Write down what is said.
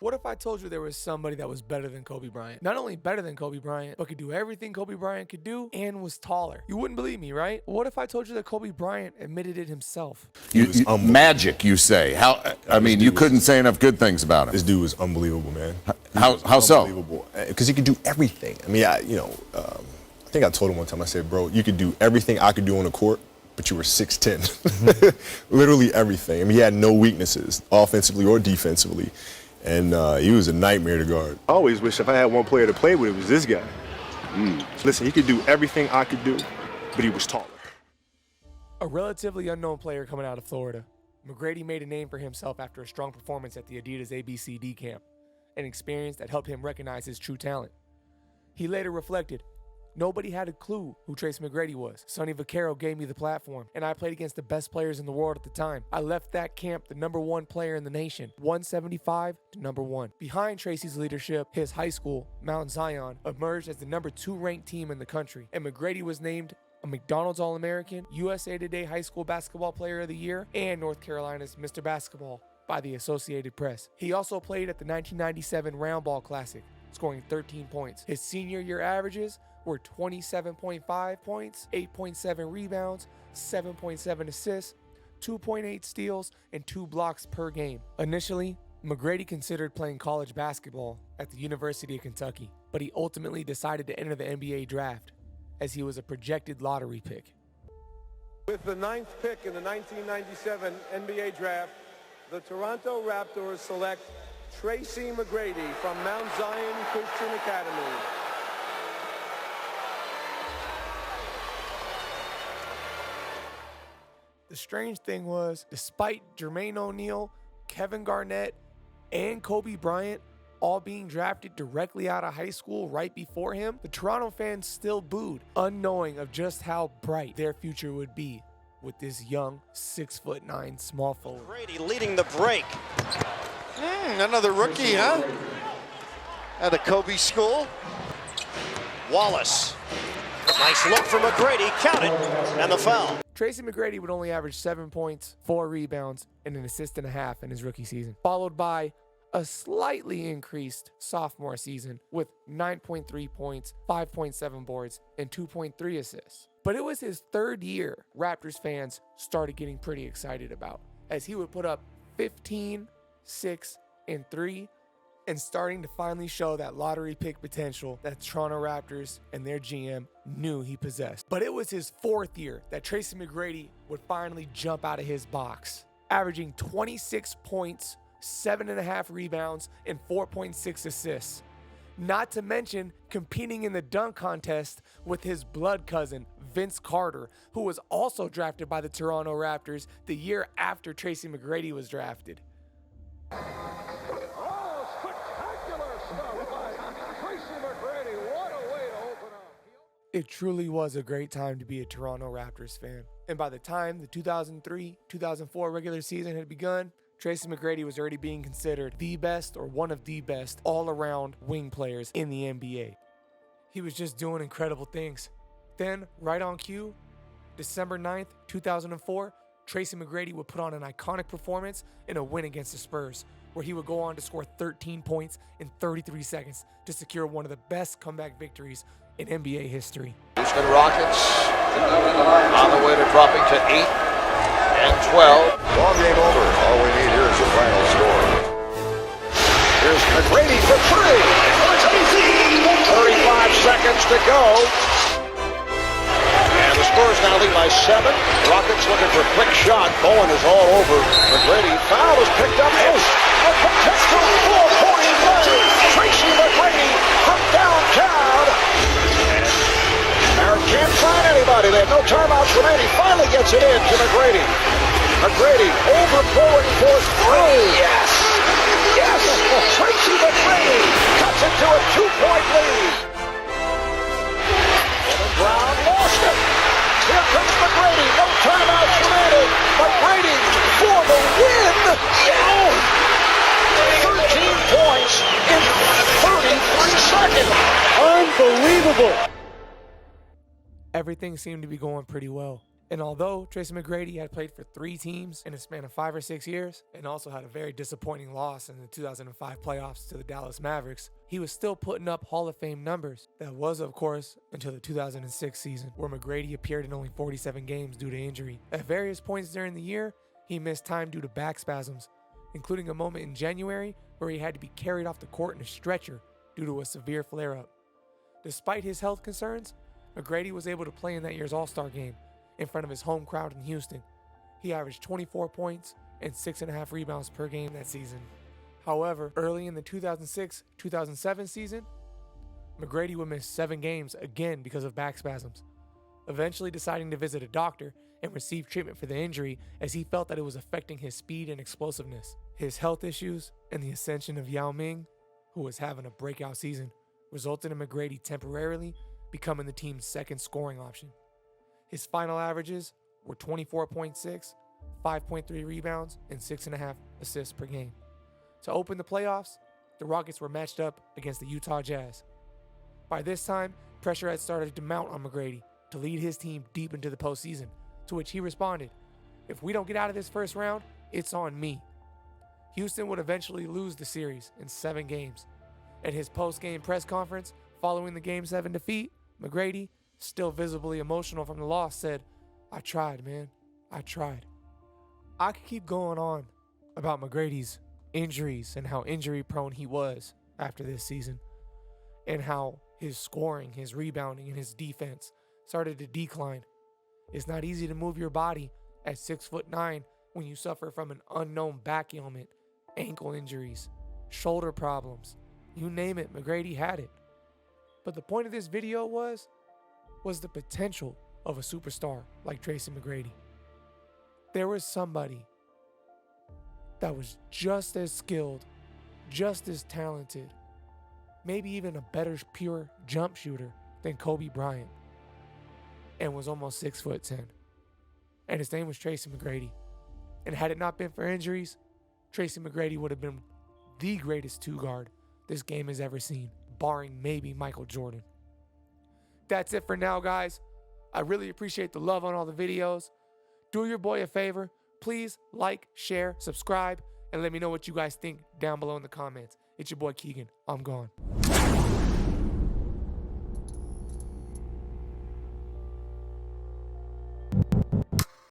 What if I told you there was somebody that was better than Kobe Bryant? Not only better than Kobe Bryant, but could do everything Kobe Bryant could do and was taller. You wouldn't believe me, right? What if I told you that Kobe Bryant admitted it himself? Magic, you say. You couldn't say enough good things about him. This dude was unbelievable, man. How so? Unbelievable. Because he could do everything. I mean, I think I told him one time, I said, bro, you could do everything I could do on the court, but you were 6'10". Literally everything. I mean, he had no weaknesses, offensively or defensively. And he was a nightmare to guard. I always wish if I had one player to play with, it was this guy. Listen, he could do everything I could do, but he was taller. A relatively unknown player coming out of Florida, McGrady made a name for himself after a strong performance at the Adidas ABCD camp, an experience that helped him recognize his true talent. He later reflected, "Nobody had a clue who Tracy McGrady was. Sonny Vaccaro gave me the platform, and I played against the best players in the world at the time. I left that camp the #1 player in the nation, 175 to #1. Behind Tracy's leadership, his high school, Mount Zion, emerged as the #2 ranked team in the country, and McGrady was named a McDonald's All-American, USA Today High School Basketball Player of the Year, and North Carolina's Mr. Basketball by the Associated Press. He also played at the 1997 Round Ball Classic, scoring 13 points. His senior year averages were 27.5 points, 8.7 rebounds, 7.7 assists, 2.8 steals, and 2 blocks per game. Initially, McGrady considered playing college basketball at the University of Kentucky, but he ultimately decided to enter the NBA draft, as he was a projected lottery pick. With the 9th pick in the 1997 NBA draft, the Toronto Raptors select Tracy McGrady from Mount Zion Christian Academy. The strange thing was, despite Jermaine O'Neal, Kevin Garnett, and Kobe Bryant all being drafted directly out of high school right before him, the Toronto fans still booed, unknowing of just how bright their future would be with this young 6'9" small forward. McGrady leading the break. Another rookie, huh? At a Kobe school. Wallace. Nice look for McGrady. Count it. And the foul. Tracy McGrady would only average 7 points, 4 rebounds, and an assist and a half in his rookie season, followed by a slightly increased sophomore season with 9.3 points, 5.7 boards, and 2.3 assists. But it was his third year Raptors fans started getting pretty excited about, as he would put up 15, 6, and 3, and starting to finally show that lottery pick potential that Toronto Raptors and their GM knew he possessed. But it was his fourth year that Tracy McGrady would finally jump out of his box, averaging 26 points, 7.5 rebounds, and 4.6 assists. Not to mention competing in the dunk contest with his blood cousin, Vince Carter, who was also drafted by the Toronto Raptors the year after Tracy McGrady was drafted. Oh, spectacular stuff by Tracy McGrady. What a way to open up. It truly was a great time to be a Toronto Raptors fan. And by the time the 2003-2004 regular season had begun, Tracy McGrady was already being considered the best or one of the best all-around wing players in the NBA. He was just doing incredible things. Then, right on cue, December 9th, 2004, Tracy McGrady would put on an iconic performance in a win against the Spurs, where he would go on to score 13 points in 33 seconds to secure one of the best comeback victories in NBA history. Houston Rockets on the way to dropping to 8 and 12. Ball game over. All we need here is the final score. Here's McGrady for 3. 35 seconds to go. And the Spurs now lead by 7. Rockets looking for a quick shot. Bowen is all over McGrady. Foul is picked up. A potential 4-point play. Tracy McGrady from downtown. Barrett can't find anybody. They have no timeouts remaining. Finally gets it in to McGrady. McGrady overflowing for 3. Yes! Yes! Tracy McGrady cuts it to a 2-point lead. Kevin Brown lost it. Here comes McGrady. No timeouts remaining. McGrady for the win. 13 points in 33 seconds. Unbelievable. Everything seemed to be going pretty well. And although Tracy McGrady had played for 3 teams in a span of 5 or 6 years, and also had a very disappointing loss in the 2005 playoffs to the Dallas Mavericks, he was still putting up Hall of Fame numbers. That was, of course, until the 2006 season, where McGrady appeared in only 47 games due to injury. At various points during the year, he missed time due to back spasms, including a moment in January where he had to be carried off the court in a stretcher due to a severe flare-up. Despite his health concerns, McGrady was able to play in that year's All-Star game in front of his home crowd in Houston. He averaged 24 points and 6.5 rebounds per game that season. However, early in the 2006-2007 season, McGrady would miss 7 games again because of back spasms, eventually deciding to visit a doctor and receive treatment for the injury as he felt that it was affecting his speed and explosiveness. His health issues and the ascension of Yao Ming, who was having a breakout season, resulted in McGrady temporarily becoming the team's second scoring option. His final averages were 24.6, 5.3 rebounds, and 6.5 assists per game. To open the playoffs, the Rockets were matched up against the Utah Jazz. By this time, pressure had started to mount on McGrady to lead his team deep into the postseason, to which he responded, "If we don't get out of this first round, it's on me." Houston would eventually lose the series in 7 games. At his post-game press conference following the Game 7 defeat, McGrady, still visibly emotional from the loss, said, "I tried, man. I tried." I could keep going on about McGrady's injuries and how injury-prone he was after this season, and how his scoring, his rebounding, and his defense started to decline. It's not easy to move your body at 6'9" when you suffer from an unknown back ailment, ankle injuries, shoulder problems. You name it, McGrady had it. But the point of this video was the potential of a superstar like Tracy McGrady. There was somebody that was just as skilled, just as talented, maybe even a better pure jump shooter than Kobe Bryant, and was almost 6'10". And his name was Tracy McGrady. And had it not been for injuries, Tracy McGrady would have been the greatest 2-guard this game has ever seen, barring maybe Michael Jordan. That's it for now, guys. I really appreciate the love on all the videos. Do your boy a favor. Please like, share, subscribe, and let me know what you guys think down below in the comments. It's your boy Keegan. I'm gone.